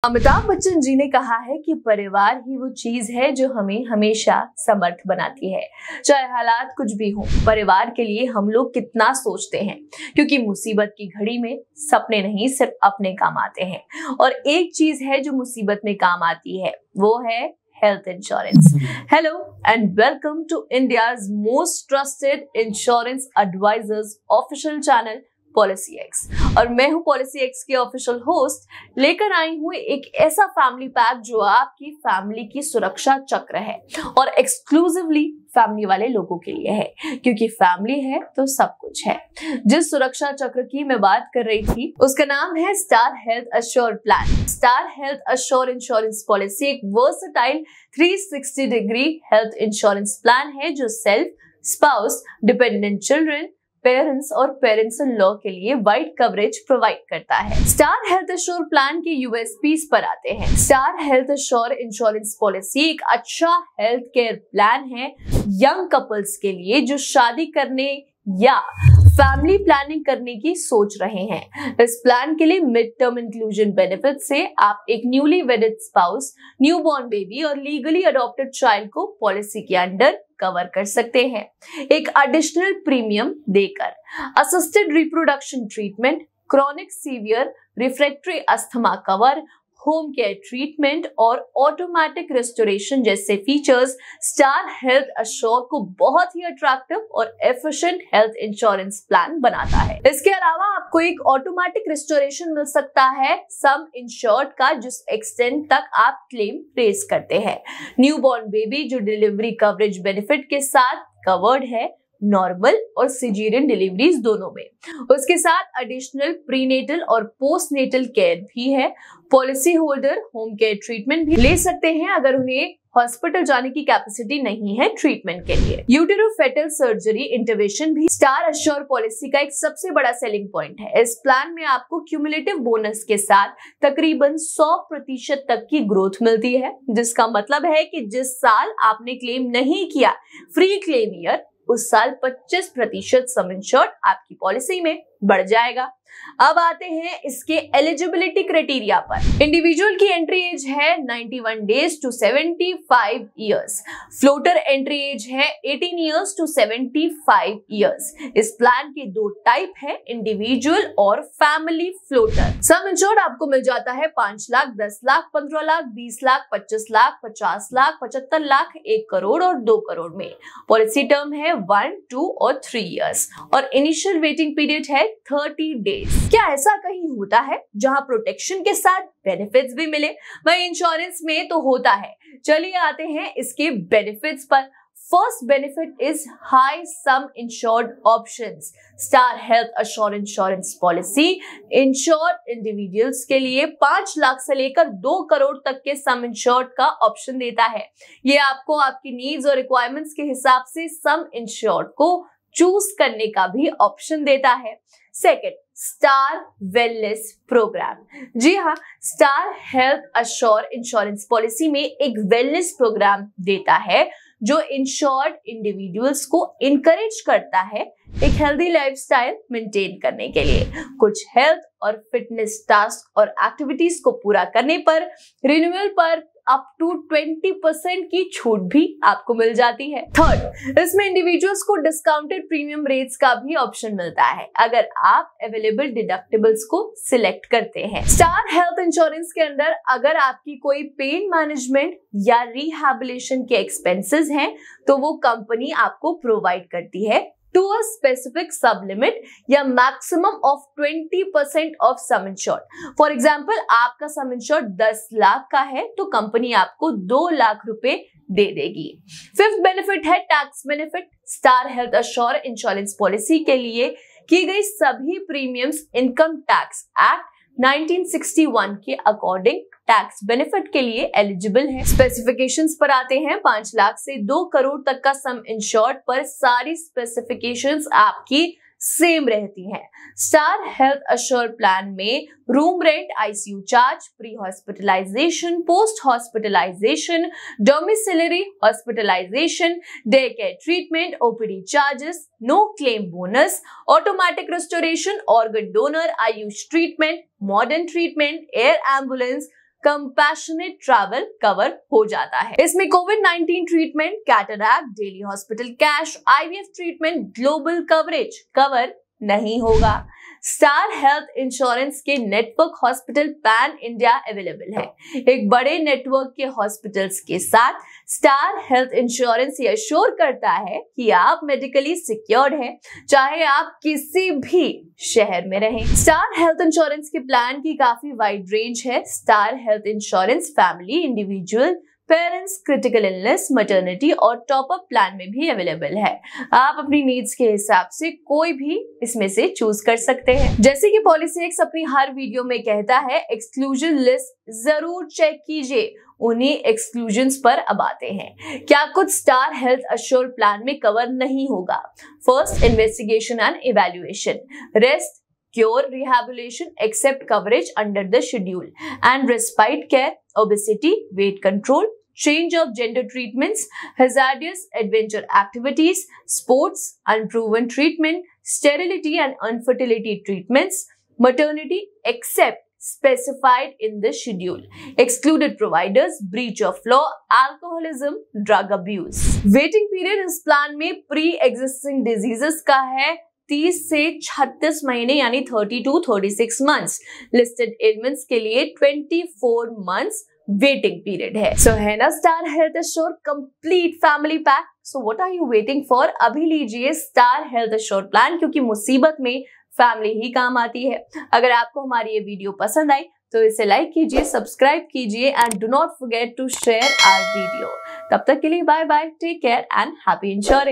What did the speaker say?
अमिताभ बच्चन जी ने कहा है कि परिवार ही वो चीज है जो हमें हमेशा समर्थ बनाती है। चाहे हालात कुछ भी हो, परिवार के लिए हम लोग कितना सोचते हैं, क्योंकि मुसीबत की घड़ी में सपने नहीं सिर्फ अपने काम आते हैं। और एक चीज है जो मुसीबत में काम आती है, वो है health insurance. Hello and welcome to India's most trusted insurance advisors official channel policy X. और मैं हूं पॉलिसी एक्स की ऑफिशियल होस्ट, लेकर आई हूं एक ऐसा फैमिली पैक जो आपकी फैमिली की सुरक्षा चक्र है और एक्सक्लूसिवली फैमिली वाले लोगों के लिए है, क्योंकि फैमिली है तो सब कुछ है। जिस सुरक्षा चक्र की मैं बात कर रही थी उसका नाम है star health assure plan. Star health assure insurance policy एक versatile 360 degree health insurance plan है जो self, spouse, dependent children, parents और पेरेंट्स इन लॉ के लिए वाइड कवरेज प्रोवाइड करता है। स्टार हेल्थ अश्योर प्लान के यूएसपीज पर आते हैं। Star health assure insurance policy एक अच्छा हेल्थ केयर प्लान है यंग कपल्स के लिए जो शादी करने या फैमिली प्लानिंग करने की सोच रहे हैं। इस प्लान के लिए मिड टर्म इंक्लूजन बेनिफिट से आप एक न्यूली वेडेड स्पाउस, न्यूबॉर्न बेबी और लीगली अडॉप्टेड चाइल्ड को पॉलिसी के अंडर कवर कर सकते हैं, एक एडिशनल प्रीमियम देकर। Assisted reproduction treatment, chronic severe refractory asthma cover, home care treatment और ऑटोमेटिक रेस्टोरेशन जैसे फीचर्स स्टार हेल्थ अश्योर को बहुत ही अट्रैक्टिव और एफिशिएंट हेल्थ इंश्योरेंस प्लान बनाता है। इसके अलावा आपको एक ऑटोमेटिक रेस्टोरेशन मिल सकता है सम इंश्योर्ड का, जिस एक्सटेंट तक आप क्लेम रेज करते हैं। न्यूबॉर्न बेबी जो डिलीवरी कवरेज बेनिफिट के साथ कवर्ड है नॉर्मल और सिजेरियन डिलीवरीज दोनों में। उसके साथ एडिशनल प्रीनेटल और पोस्टनेटल केयर भी है। Policy holder home care treatment भी ले सकते हैं अगर उन्हें हॉस्पिटल जाने की कैपेसिटी नहीं है ट्रीटमेंट के लिए। यूटेरोफेटल सर्जरी इंटरवेंशन भी स्टार अश्योर पॉलिसी का एक सबसे बड़ा सेलिंग पॉइंट है। इस प्लान में आपको क्यूमुलेटिव बोनस के साथ तकरीबन 100% तक की ग्रोथ मिलती है, जिसका मतलब है कि जिस साल आपने क्लेम नहीं किया फ्री क्लेम ईयर, उस साल 25% सम इंश्योर्ड आपकी पॉलिसी में बढ़ जाएगा। अब आते हैं इसके एलिजिबिलिटी क्राइटेरिया पर। इंडिविजुअल की एंट्री एज है 91 days to 75 years. Floater entry age है 18 इयर्स टू 75 इयर्स। इस प्लान के दो टाइप है, इंडिविजुअल और फैमिली फ्लोटर। सम इंश्योर्ड आपको मिल जाता है 5 लाख, 10 लाख, 15 लाख, 20 लाख, 25 लाख, 50 लाख, 75 लाख, 1 करोड़ और 2 करोड़ में। पॉलिसी टर्म है 1, 2 और 3 इयर्स और इनिशियल वेटिंग पीरियड है 30 डेज। क्या ऐसा कहीं होता है जहां प्रोटेक्शन के साथ बेनिफिट्स भी मिले? वही इंश्योरेंस में तो होता है। चलिए आते हैं इसके बेनिफिट्स पर। First benefit is high some insured options. Star health assure insurance policy insured individuals के लिए 5 लाख से लेकर 2 करोड़ तक के सम इंश्योर्ड का ऑप्शन देता है। ये आपको आपकी नीड्स और रिक्वायरमेंट्स के हिसाब से सम इंश्योर्ड को चूज करने का भी ऑप्शन देता है। Second, star wellness program. जी हाँ, star health assure insurance policy में एक वेलनेस प्रोग्राम देता है जो इंश्योर्ड इंडिविजुअल्स को इनकरेज करता है एक हेल्दी लाइफस्टाइल मेंटेन करने के लिए। कुछ हेल्थ और फिटनेस टास्क और एक्टिविटीज को पूरा करने पर रिन्यूअल पर अप टू 20% की छूट भी आपको मिल जाती है। थर्ड, इसमें इंडिविजुअल्स को डिस्काउंटेड प्रीमियम रेट्स का भी ऑप्शन मिलता है अगर आप अवेलेबल डिडक्टिबल्स को सिलेक्ट करते हैं। स्टार हेल्थ इंश्योरेंस के अंदर अगर आपकी कोई पेन मैनेजमेंट या रिहैबिलिटेशन के एक्सपेंसेस हैं तो वो कंपनी आपको प्रोवाइड करती है to a specific sub limit या maximum of 20% of sum insured. For example, आपका sum insured 10 लाख का है तो कंपनी आपको 2 लाख रुपए दे देगी। फिफ्थ बेनिफिट है tax benefit. Star health assure insurance policy के लिए की गई सभी प्रीमियम्स इनकम टैक्स एक्ट 1961 के अकॉर्डिंग टैक्स बेनिफिट के लिए एलिजिबल है। स्पेसिफिकेशंस पर आते हैं। 5 लाख से 2 करोड़ तक का सम इंश्योर्ड पर सारी स्पेसिफिकेशंस आपकी सेम रहती हैं। स्टार हेल्थ अश्योर प्लान में room rent, ICU charge, pre hospitalization, post hospitalization, domiciliary hospitalization, day care treatment, OPD charges, no claim bonus, automatic restoration, organ donor, Ayush treatment, modern treatment, air ambulance, compassionate travel cover हो जाता है। इसमें कोविड-19 treatment, cataract, daily hospital cash, IVF treatment, global coverage cover नहीं होगा। Star health insurance के network hospital pan India available है। एक बड़े नेटवर्क के हॉस्पिटल्स के साथ स्टार हेल्थ इंश्योरेंस ये अश्योर करता है कि आप मेडिकली सिक्योर्ड हैं, चाहे आप किसी भी शहर में रहें। स्टार हेल्थ इंश्योरेंस के प्लान की काफी वाइड रेंज है। Star health insurance family, individual, parents, critical illness, maternity और टॉप अप प्लान में भी अवेलेबल है। आप अपनी नीड्स के हिसाब से कोई भी इसमें से चूज कर सकते हैं। जैसे कि पॉलिसीएक्स अपनी हर वीडियो में कहता है, एक्सक्लूजन लिस्ट जरूर चेक कीजिए। उन्हीं एक्सक्लूजन्स पर अब आते हैं। क्या कुछ स्टार हेल्थ अश्योर प्लान में कवर नहीं होगा? First, investigation and evaluation, rest, cure, rehabilitation except coverage under the schedule, and respite care, obesity, weight control, change of gender treatments, hazardous adventure activities, sports, unproven treatment, sterility and infertility treatments, maternity except specified in the schedule, excluded providers, breach of law, alcoholism, drug abuse. Waiting period इस plan में pre-existing diseases का है 30 से 36 महीने यानी 30 to 36 months. Listed elements के लिए 24 months waiting period है। सो है ना star health assure complete family pack. So what are you waiting for? अभी लीजिए स्टार हेल्थ अश्योर प्लान, क्योंकि मुसीबत में फैमिली ही काम आती है। अगर आपको हमारी ये वीडियो पसंद आई तो इसे लाइक कीजिए, सब्सक्राइब कीजिए and do not forget to share our video. तब तक के लिए bye bye, take care and happy ensuring.